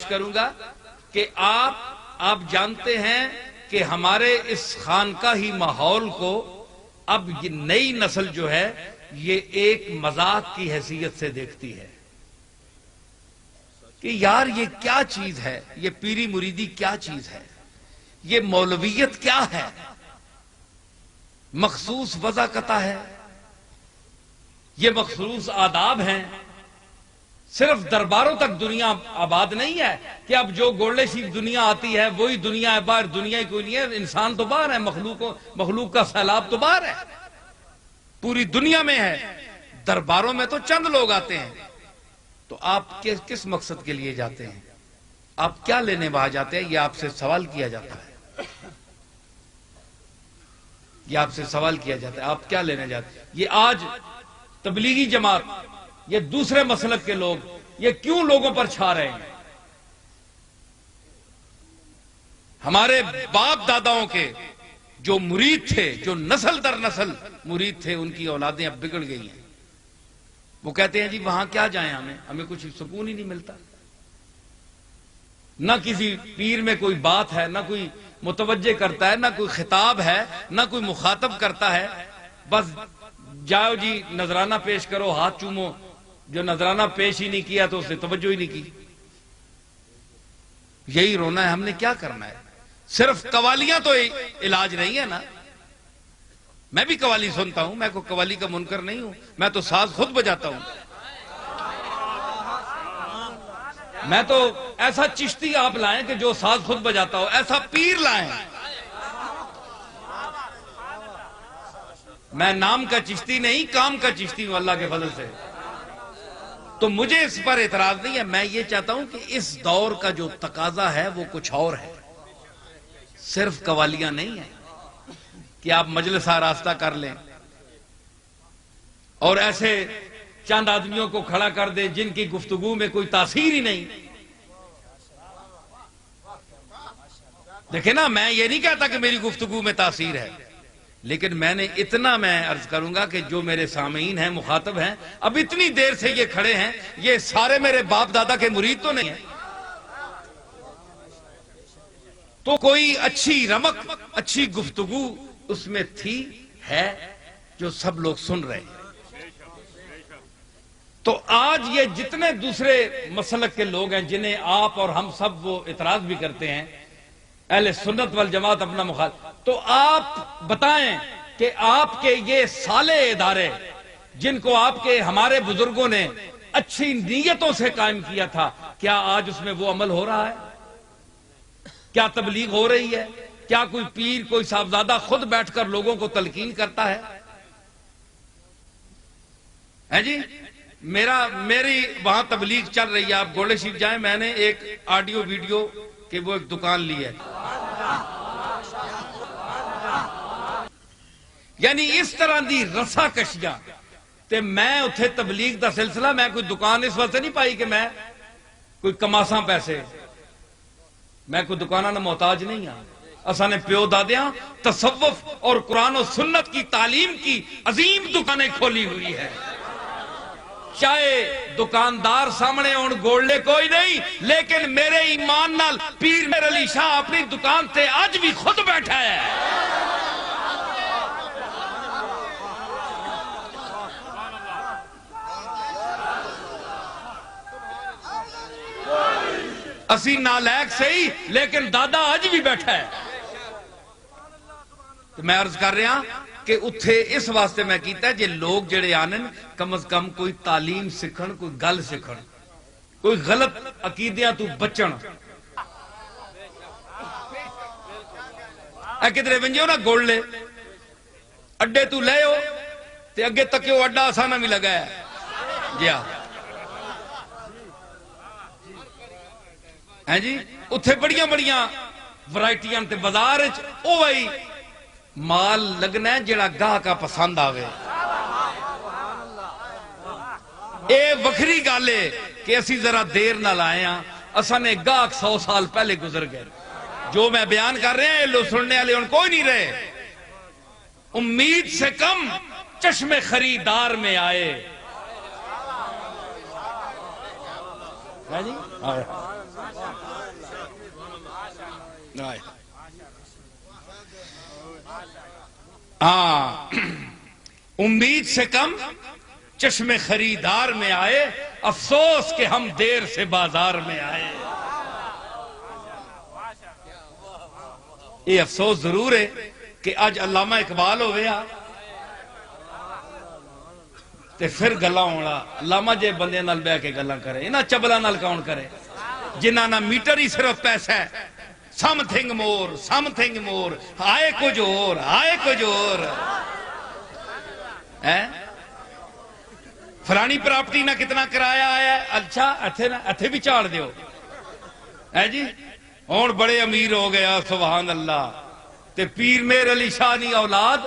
کروں گا کہ آپ جانتے ہیں کہ ہمارے اس خانقاہی ماحول کو اب یہ نئی نسل جو ہے یہ ایک مذاق کی حیثیت سے دیکھتی ہے کہ یار یہ کیا چیز ہے، یہ پیری مریدی کیا چیز ہے، یہ مولویت کیا ہے، مخصوص وضاقتہ ہے، یہ مخصوص آداب ہیں۔ صرف درباروں تک دنیا آباد نہیں ہے کہ اب جو گولڈے شیف دنیا آتی ہے وہی دنیا ہے، باہر دنیا ہی کوئی نہیں ہے، انسان تو باہر ہے، مخلوق کا سیلاب تو باہر ہے، پوری دنیا میں ہے، درباروں میں تو چند لوگ آتے ہیں۔ تو آپ کس مقصد کے لیے جاتے ہیں؟ آپ کیا لینے وہاں جاتے ہیں؟ یہ آپ سے سوال کیا جاتا ہے، یہ آپ سے سوال کیا جاتا ہے، آپ کیا لینے جاتے ہیں؟ یہ آج تبلیغی جماعت، یہ دوسرے مسلک کے لوگ یہ کیوں لوگوں پر چھا رہے ہیں؟ ہمارے باپ داداؤں کے جو مرید تھے، جو نسل در نسل مرید تھے، ان کی اولادیں اب بگڑ گئی ہیں۔ وہ کہتے ہیں جی وہاں کیا جائیں، ہمیں کچھ سکون ہی نہیں ملتا، نہ کسی پیر میں کوئی بات ہے، نہ کوئی متوجہ کرتا ہے، نہ کوئی خطاب ہے، نہ کوئی مخاطب کرتا ہے، بس جاؤ جی نذرانہ پیش کرو، ہاتھ چومو، جو نذرانہ پیش ہی نہیں کیا تو اس نے توجہ ہی نہیں کی۔ یہی رونا ہے، ہم نے کیا کرنا ہے؟ صرف قوالیاں تو علاج نہیں ہے نا، میں بھی قوالی سنتا ہوں، میں کوئی قوالی کا منکر نہیں ہوں، میں تو ساز خود بجاتا ہوں، میں تو ایسا چشتی آپ لائیں کہ جو ساز خود بجاتا ہو، ایسا پیر لائیں، میں نام کا چشتی نہیں کام کا چشتی ہوں اللہ کے فضل سے۔ تو مجھے اس پر اعتراض نہیں ہے، میں یہ چاہتا ہوں کہ اس دور کا جو تقاضا ہے وہ کچھ اور ہے، صرف قوالیاں نہیں ہیں کہ آپ مجلس آراستہ کر لیں اور ایسے چند آدمیوں کو کھڑا کر دیں جن کی گفتگو میں کوئی تاثیر ہی نہیں۔ دیکھیں نا، میں یہ نہیں کہتا کہ میری گفتگو میں تاثیر ہے، لیکن میں عرض کروں گا کہ جو میرے سامعین ہیں، مخاطب ہیں، اب اتنی دیر سے یہ کھڑے ہیں، یہ سارے میرے باپ دادا کے مرید تو نہیں ہیں، تو کوئی اچھی رمق، اچھی گفتگو اس میں تھی ہے جو سب لوگ سن رہے ہیں۔ تو آج یہ جتنے دوسرے مسلک کے لوگ ہیں جنہیں آپ اور ہم سب وہ اعتراض بھی کرتے ہیں، اہل سنت والجماعت اپنا مخالف، تو آپ بتائیں کہ آپ کے یہ صالح ادارے جن کو آپ کے ہمارے بزرگوں نے اچھی نیتوں سے قائم کیا تھا، کیا آج اس میں وہ عمل ہو رہا ہے؟ کیا تبلیغ ہو رہی ہے؟ کیا کوئی پیر، کوئی صاحبزادہ خود بیٹھ کر لوگوں کو تلقین کرتا ہے جی؟ میری وہاں تبلیغ چل رہی ہے، آپ گولڈے شیف جائیں، میں نے ایک آڈیو ویڈیو کہ وہ ایک دکان لی ہے، یعنی اس طرح دی رسا کشیاں تے میں اتھے تبلیغ دا سلسلہ، میں کوئی دکان اس وقت نہیں پائی کہ میں کوئی کماساں پیسے، میں کوئی دکانہ نہ محتاج نہیں ہاں، اساں نے پیو دادیاں تصوف اور قرآن و سنت کی تعلیم کی عظیم دکانیں کھولی ہوئی ہے، چاہے دکاندار سامنے ہون گولڈے کوئی نہیں، لیکن میرے ایمان نال پیر میر علی شاہ اپنی دکان تے آج بھی خود بیٹھا ہے۔ اسی نالائق صحیح، لیکن دادا آج بھی بیٹھا ہے۔ تو میں عرض کر رہا کہ اتھے اس واسطے میں کیتا ہے جے لوگ جڑے آنن کم از کم کوئی تعلیم سکھن، کوئی گل سکھن، کوئی غلط عقیدیاں تو بچن۔ اے کدھرے ونجو نا گوڑ لے اڈے تو لے ہو تے اگے تکیو اڈا آسانہ بھی لگا ہے جیا ہیں جی، اتھے بڑیاں بڑیاں ورائٹیاں تے بازارچ او وہی مال لگنا ہے جڑا گاہ کا پسند آوے۔ اے وکھری گالے کہ اسی ذرا دیر نہ لائے ہیں، اساں نے گاہ 100 سال پہلے گزر گئے، جو میں بیان کر رہے ہیں لو سننے والے ان کوئی نہیں رہے۔ امید سے کم چشم خریدار میں آئے، ہے جی ہاں امید سے کم چشم خریدار میں آئے، افسوس کہ ہم دیر سے بازار میں آئے۔ یہ افسوس ضرور ہے کہ آج علامہ اقبال ہو گیا تے پھر گلا ہونا علامہ جے بندے نال بہ کے گلا کرے، انہاں چبلا نال کون کرے جنہ نہ میٹر ہی صرف پیسہ ہے، سم تھنگ مور، آئے کچھ اور فلانی پراپرٹی نہ کتنا کرایہ آیا ہے، اچھا اتھے بھی چاڑ دیو ہے جی، ہون بڑے امیر ہو گیا سبحان اللہ، تے پیر میر علی شاہ نی اولاد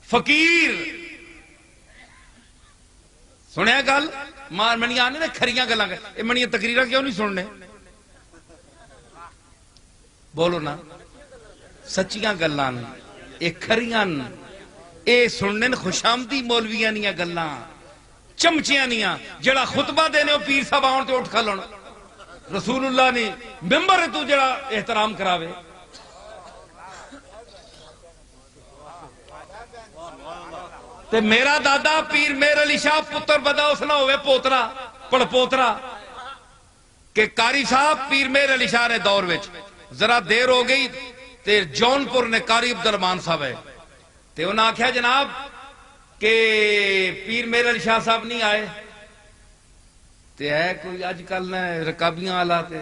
فقیر۔ سنیا گل منی آنے نے کھریاں گلاں اے منیاں تقریراں کیوں نہیں سننے؟ بولو نا سچیاں گلاں اے کھریاں اے سننے خوشامدی مولویاں نیاں گلاں چمچیاں نیاں جڑا خطبہ دینے ہو پیر صاحب آن تے اٹھ کھلن رسول اللہ نے ممبر تو جڑا احترام کراوے۔ تے میرا دادا پیر میر علی شاہ پتر بدا اس نہ ہوئے پوترا پڑ پوترا کہ قاری صاحب پیر میر علی شاہ نے دور وچ ذرا دیر ہو گئی تے جون پور نے قاری عبدالرحمان صاحب ہے تے انہاں آکھیا جناب کہ پیر میر علی شاہ صاحب نہیں آئے تے ہے کوئی اج کل نے رکابیاں آلا تے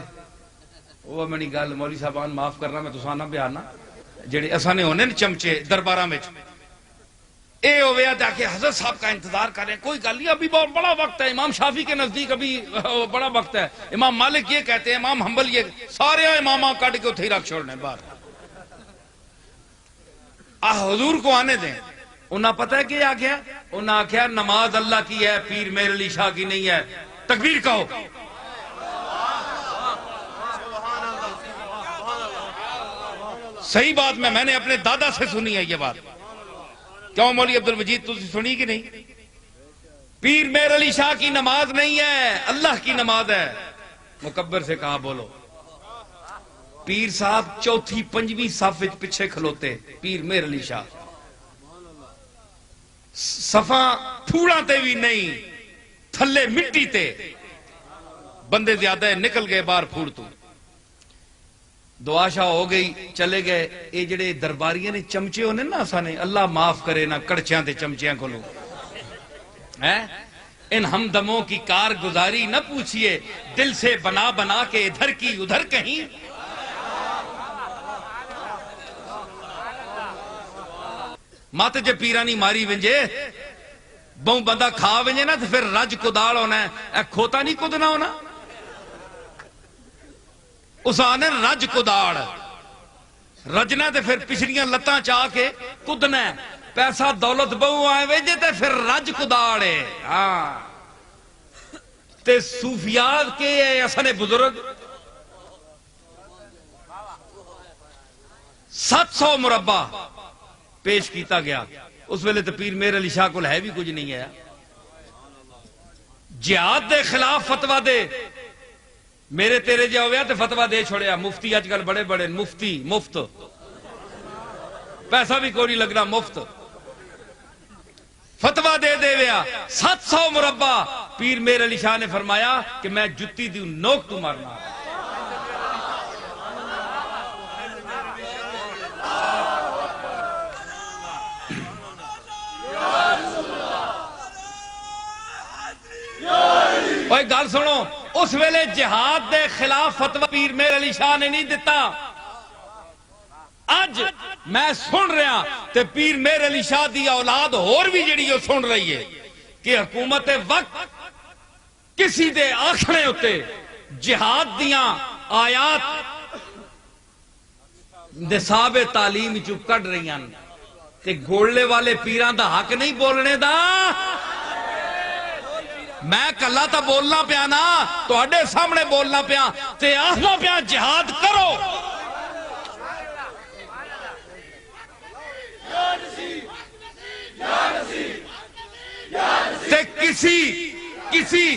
وہ منی گل مولوی صاحبان معاف کرنا میں تساں نہ بیانا جڑے اساں نے ہونے چمچے درباراں وچ اے ہویا تاکہ حضرت صاحب کا انتظار کریں، کوئی گل نہیں، ابھی بہت بڑا وقت ہے، امام شافعی کے نزدیک ابھی بڑا وقت ہے، امام مالک یہ کہتے ہیں، امام حنبل یہ، سارے اماماں کٹ کے اتھے رکھ چھوڑنے باہر حضور کو آنے دیں۔ انہاں پتہ ہے کہ آگیا انہاں آکھیا نماز اللہ کی ہے پیر میر علی شاہ کی نہیں ہے، تکبیر کہو۔ صحیح بات میں نے اپنے دادا سے سنی ہے یہ بات، کیوں مولی عبدالمجید تسی سنی کہ نہیں؟ پیر میر علی شاہ کی نماز نہیں ہے، اللہ کی نماز ہے۔ مکبر سے کہا بولو۔ پیر صاحب چوتھی پنجویں صف وچ پیچھے کھلوتے پیر میر علی شاہ، صفاں پھوڑاں تے بھی نہیں، تھلے مٹی تے، بندے زیادہ نکل گئے باہر پھوڑ تو، دعا شاہ ہو گئی چلے گئے۔ اے جڑے درباریاں نے چمچے ہونے نا سانے اللہ معاف کرے نا کڑچیاں تے چمچیاں کو لو، ان ہمدموں کی کارگزاری نہ پوچھئے، دل سے بنا بنا کے ادھر کی ادھر کہیں۔ مات جے پیرانی ماری ونجے بہوں بندہ کھا ونجے نا تو پھر رج کداڑ ہونا ہے، اے کھوتا نہیں کدنا ہونا، اس آنے رج کداڑ رجنا تے پھر پچھڑیاں لتاں چاہ کے کدنا ہے، پیسہ دولت بہوں آئے ویجے تے پھر رج کداڑ ہے۔ ہاں تے صوفیات کے اصل بزرگ 700 مربع پیش کیتا گیا، اس ویلے تو پیر میر علی شاہ کو ہے بھی کچھ نہیں ہے، جہاد دے خلاف فتوہ دے، میرے تیرے جا ہویا تو فتوہ دے چھوڑیا، مفتی آج کل بڑے بڑے مفتی مفت، پیسہ بھی کوئی نہیں لگنا مفت، فتوہ دے دے ویا 700 مربع۔ پیر میر علی شاہ نے فرمایا کہ میں جتی دیوں نوک تو مارنا۔ اوہ گال سنو، اس ویلے جہاد دے خلاف فتوہ پیر میر علی شاہ نے نہیں دیتا، آج میں سن رہا تے پیر میر علی شاہ دی اولاد اور بھی جڑی جو سن رہی ہے کہ حکومت وقت کسی دے آخنے ہوتے جہاد دیاں آیات نصاب تعلیم جو کڑ رہی ہیں تے گھوڑلے والے پیران دا حق نہیں بولنے دا، میں کلا تا بولنا پیا نا تو اڈے سامنے بولنا پیا تے آخنا پیا جہاد کرو۔ تے کسی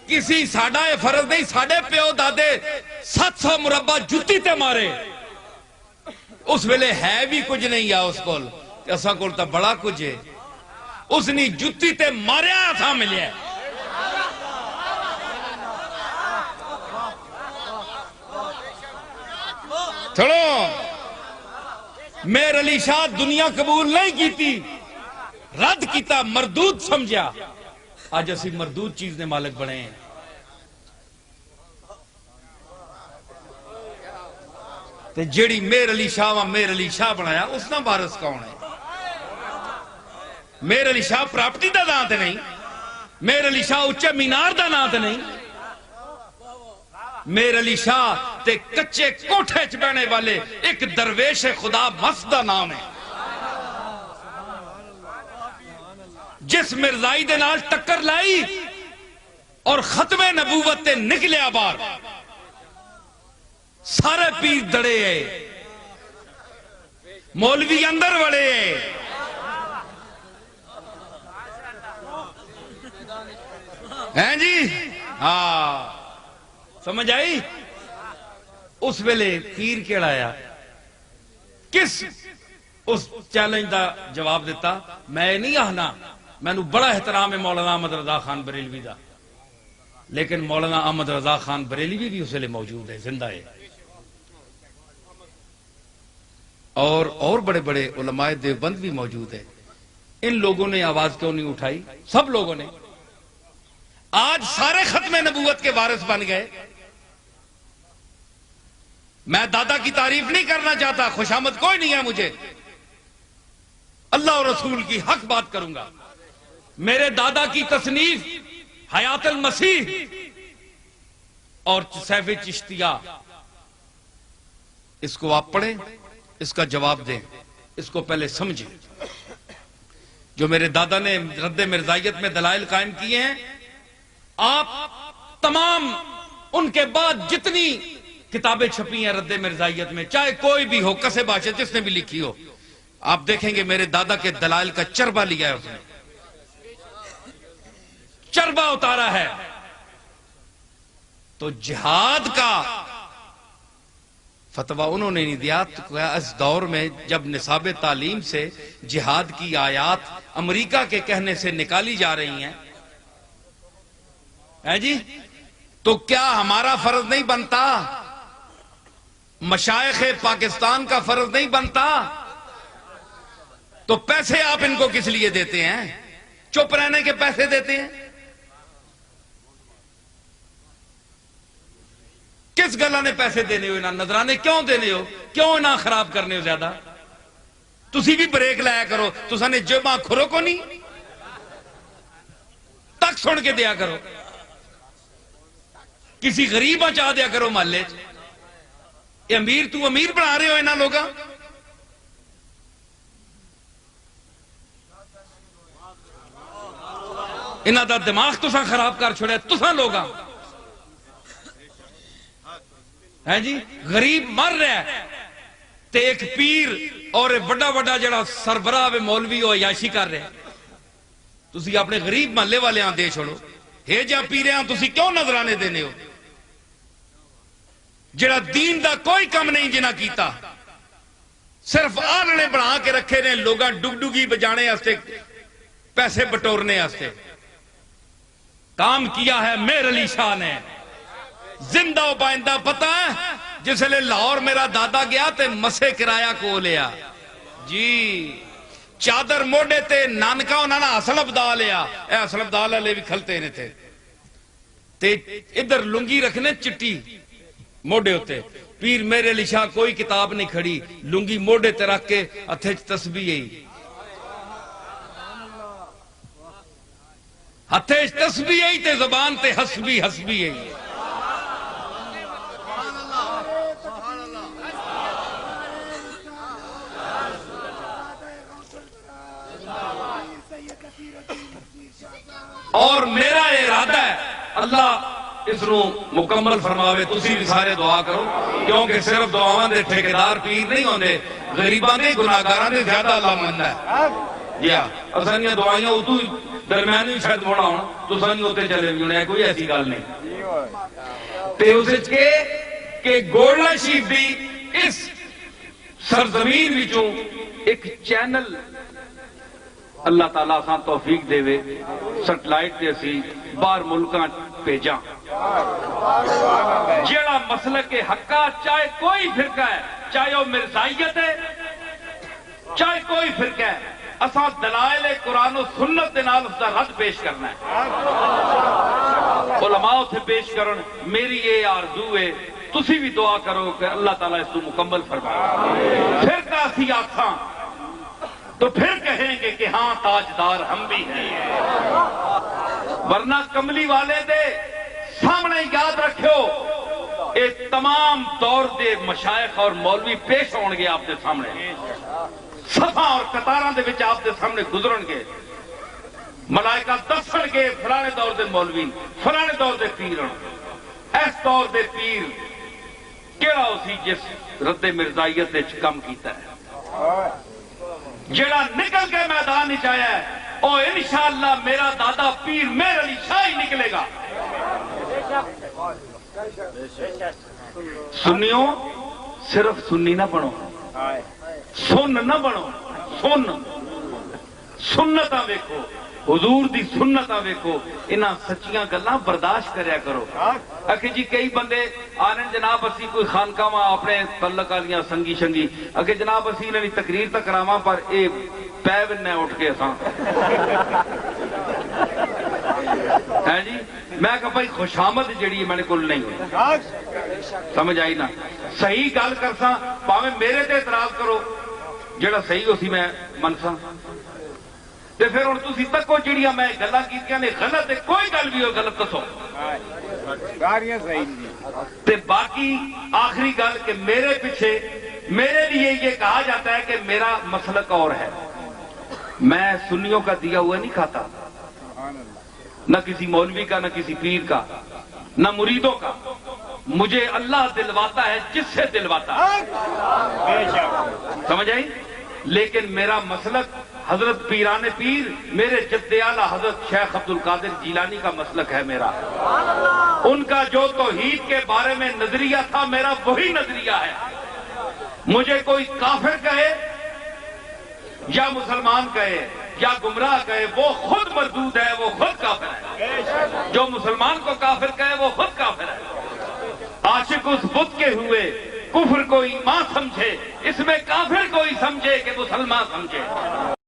کسی ساڈا یہ فرض نہیں ساڈے پیو دادے 700 مربع جتی تے مارے اس ویلے ہے بھی کچھ نہیں آ اس کول اساں کول تا بڑا کچھ ہے اس نے جتی تے ماریا تھا ملیا چھوڑو میر علی شاہ دنیا قبول نہیں کیتی رد کیتا مردود سمجھا آج اسی مردود چیز نے مالک بنے ہیں تے جیڑی میر علی شاہ بنایا اس نے وارث کون ہے میر علی شاہ پراپرٹی دا نام تے نہیں میر علی شاہ اچھے مینار دا نام تے نہیں میر علی شاہ تے کچے کوٹھے چ بہنے والے ایک درویش خدا مست دا نام ہے جس مرزائی دے نال ٹکر لائی اور ختم نبوت تے نکلیا بار سارے پیر دڑے ہے مولوی اندر وڑے ہے ہیں جی ہاں سمجھ آئی اس ویلے پیر کیڑا آیا کس اس چیلنج دا جواب دیتا میں نہیں آہنا میں نو بڑا احترام ہے مولانا احمد رضا خان بریلوی دا لیکن مولانا احمد رضا خان بریلوی بھی اس ویلے موجود ہے زندہ ہے اور بڑے بڑے علماء دیوبند بھی موجود ہے ان لوگوں نے آواز کیوں نہیں اٹھائی سب لوگوں نے آج سارے ختم نبوت کے وارث بن گئے میں دادا کی تعریف نہیں کرنا چاہتا خوشامد کوئی نہیں ہے مجھے اللہ اور رسول کی حق بات کروں گا میرے دادا کی تصنیف حیات المسیح اور سیف چشتیہ اس کو آپ پڑھیں اس کا جواب دیں اس کو پہلے سمجھیں جو میرے دادا نے رد مرزائیت میں دلائل قائم کیے ہیں آپ تمام ان کے بعد جتنی کتابیں چھپی ہیں رد مرزائیت میں چاہے کوئی بھی ہو کسے باشے جس نے بھی لکھی ہو آپ دیکھیں گے میرے دادا کے دلائل کا چربہ لیا ہے اس نے چربہ اتارا ہے تو جہاد کا فتویٰ انہوں نے نہیں دیا تو اس دور میں جب نصاب تعلیم سے جہاد کی آیات امریکہ کے کہنے سے نکالی جا رہی ہیں جی تو کیا ہمارا فرض نہیں بنتا مشائخ پاکستان کا فرض نہیں بنتا تو پیسے آپ ان کو کس لیے دیتے ہیں چپ رہنے کے پیسے دیتے ہیں کس گلا نے پیسے دینے ہو نظرانے کیوں دینے ہو کیوں نہ خراب کرنے ہو زیادہ تسی بھی بریک لایا کرو تسا نے جمع کھرو کو نہیں تک سن کے دیا کرو کسی غریب چاہ دیا کرو محلے یہ امیر تو امیر بنا رہے ہو انہاں لوگاں انہاں دا دماغ تسا خراب کر چھوڑے تسا لوگاں ہے جی غریب مر رہا ہے تے ایک پیر اور بڑا بڑا جڑا سربراہ مولوی ہو عیاشی کر رہے تسی اپنے غریب محلے والے ہاں دے چھوڑو ہے جا پیرے ہاں تسی کیوں نظرانے دینے ہو جڑا دین دا کوئی کم نہیں جنہ کیتا صرف آلنے بنا کے رکھے نے لوگاں ڈگ ڈگی بجانے ہستے پیسے بٹورنے ہستے کام کیا ہے میر علی شاہ نے زندہ و بائندہ پتہ ہے جس لئے لاہور میرا دادا گیا تے مسے کرایہ کو لیا جی چادر موڑے تے نانکا انہاں نا اسلب دا لیا اے اسلب دا لے بھی کھلتے نے تھے تے ادھر لنگی رکھنے چٹی موڑے ہوتے پیر میرے علی شاہ کوئی کتاب نہیں کھڑی لنگی موڑے تے رکھ کے اتھے تسبیح ہی اتھے تسبیح ہی تے زبان تے حسبی حسبی ہی اور میرا ارادہ ہے اللہ اس نو مکمل فرماوے تسی بھی سارے دعا کرو کیونکہ صرف دعاواں دے ٹھیکیدار پیر نہیں ہوندے غریباں دے گناہگاراں دے زیادہ اللہ مندا ہے جی ہاں اساں دعائیاں ادو درمیان بھی شاید موڑا ہونا تو سانی ہوتے چلے بھی ہونے کوئی ایسی گل نہیں تے اسے کہ گولڈن شریف دی اس سرزمین وچوں ایک چینل اللہ تعالیٰ سان توفیق دے وے سیٹلائٹ تے اسی باہر ملکاں بھیجاں جیڑا مسلک حقہ چاہے کوئی فرقہ ہے چاہے وہ مرزائیت ہے چاہے کوئی فرقہ ہے اساں دلائل قرآن و سنت دے نال اس دا رد پیش کرنا ہے علماء اتھے پیش کرن میری یہ آرزو ہے تسی بھی دعا کرو کہ اللہ تعالیٰ اس کو مکمل فرمائے فرقہ اسی آکھاں تو پھر کہیں گے کہ ہاں تاجدار ہم بھی ہیں ورنہ کملی والے دے سامنے یاد رکھو ایک تمام دور دے مشائخ اور مولوی پیش ہون گے آپ دے سامنے صفا اور قطاراں دے وچ آپ دے سامنے گزرن گے ملائکہ دسن گے فلانے دور دے مولوی فلانے دور دے پیرن اس دور دے پیر کیڑا اسی جس رد مرزائیت وچ کم کیتا ہے جڑا نکل کے میدان وچ آیا ہے او انشاءاللہ میرا دادا پیر مہر علی شاہ ہی نکلے گا سنیوں صرف سنی نہ بنو سن نہ بنو سنتاں ویکھو حضور دی سنتاں ویکھو انہاں سچیاں گلاں برداشت کریا کرو اکھے جی کئی بندے آنے جناب اسی کوئی خانقاہ اپنے تعلق والیاں سنگی شنگی اکھے جناب اسی انہاں دی تقریر تک کراواں پر اے پے ونے اٹھ کے اساں ہے جی میں کہا بھائی خوشامد جڑی ہے میں نے کل نہیں ہوئی سمجھ آئی نا صحیح گل کرساں پاویں میرے تے اعتراض کرو جڑا صحیح ہو سی میں منساں تے پھر ہن تسی تکو جڑیاں میں گلاں کیتیاں نے غلط ہے کوئی گل بھی ہو غلط دسو ساریاں صحیح نہیں تے باقی آخری گل کہ میرے پیچھے میرے لیے یہ کہا جاتا ہے کہ میرا مسلک اور ہے میں سنیوں کا دیا ہوا نہیں کھاتا نہ کسی مولوی کا نہ کسی پیر کا نہ مریدوں کا مجھے اللہ دلواتا ہے جس سے دلواتا ہے سمجھ آئی لیکن میرا مسلک حضرت پیران پیر میرے جد اعلیٰ حضرت شیخ عبد القادر جیلانی کا مسلک ہے میرا ان کا جو توحید کے بارے میں نظریہ تھا میرا وہی نظریہ ہے مجھے کوئی کافر کہے یا مسلمان کہے یا گمراہ کہے وہ خود مردود ہے وہ خود کافر ہے جو مسلمان کو کافر کہے وہ خود کافر ہے عاشق اس بت کے ہوئے کفر کو ایمان سمجھے اس میں کافر کو ہی سمجھے کہ مسلمان سمجھے